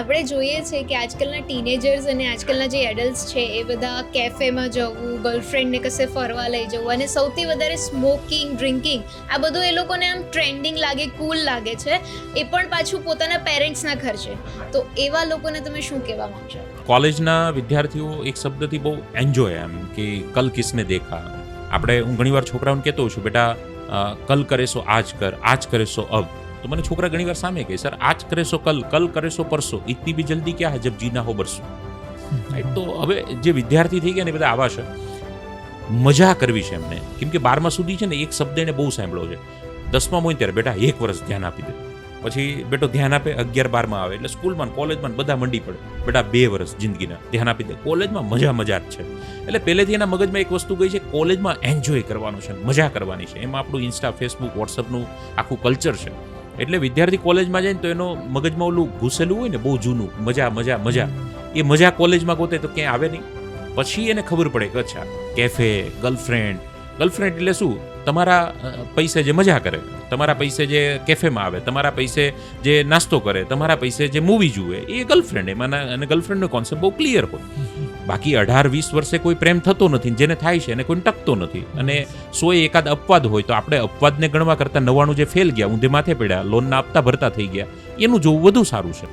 આપણે જોઈએ છે કે આજકાલના ટીનેજર્સ અને આજકાલના જે એડલ્ટ્સ છે એ બધા કેફેમાં જવું, ગર્લફ્રેન્ડને કશે ફરવા લઈ જવું અને સૌથી વધારે સ્મોકિંગ, ડ્રિંકિંગ આ બધું એ લોકોને આમ ટ્રેન્ડિંગ લાગે, કૂલ લાગે છે, એ પણ પાછું પોતાના પેરેન્ટ્સના ખર્ચે. તો એવા લોકોને તમે શું કહેવા માંગશો? કોલેજના વિદ્યાર્થીઓ એક શબ્દથી બહુ એન્જોય એમ કે કલ કિસને દેખા. હું ઘણીવાર છોકરાઓને કહેતો હોઉં છું, બેટા કલ કરે સો આજ કરે સો અબ. તો મને છોકરા ઘણીવાર સામે કહે, સર આજ કરે સો કલ કરે સો પરસો, ઇતની ભી જલ્દી ક્યાં હે જબ જીના હો બરસો. રાઈટ. તો હવે જે વિદ્યાર્થી થઈ ગયા ને બધા આવા છે, મજા કરવી છે એમને. કેમ કે 12મા સુધી છે ને એક શબ્દ એને બહુ સાંભળ્યો છે. 10મા હોય ત્યારે બેટા 1 વર્ષ ધ્યાન આપી દે, પછી બેટો ધ્યાન આપે 11-12માં આવે એટલે સ્કૂલમાં કોલેજમાં બધા મંડી પડે, બેટા 2 વર્ષ જિંદગીના ધ્યાન આપી દે. કોલેજમાં મજા જ છે. એટલે પહેલેથી એના મગજમાં એક વસ્તુ ગઈ છે, કોલેજમાં એન્જોય કરવાનું છે, મજા કરવાની છે. એમાં આપણું ઇન્સ્ટા, ફેસબુક, વોટ્સઅપનું આખું કલ્ચર છે. એટલે વિદ્યાર્થી કોલેજમાં જાય ને તો એનો મગજમાં ઓલું ઘૂસેલું હોય ને બહુ જૂનું, મજા, એ મજા કોલેજમાં ગોતે તો ક્યાંય આવે નહીં. પછી એને ખબર પડે કે અચ્છા કેફે, ગર્લફ્રેન્ડ એટલે શું? તમારા પૈસે જે મજા કરે, તમારા પૈસે જે કેફેમાં આવે, તમારા પૈસે જે નાસ્તો કરે, તમારા પૈસે જે મૂવી જુએ, એ ગર્લફ્રેન્ડ. એમાં અને ગર્લફ્રેન્ડનો કોન્સેપ્ટ બહુ ક્લિયર હોય. બાકી 18-20 વર્ષે કોઈ પ્રેમ થતો નથી, જેને થાય છે એને કોઈ ટકતો નથી. અને 100 એકાદ અપવાદ હોય તો આપણે અપવાદને ગણવા કરતાં 99 જે ફેલ ગયા, ઊંધે માથે પડ્યા, લોનના હપ્તા ભરતા થઈ ગયા, એનું જોવું વધુ સારું છે.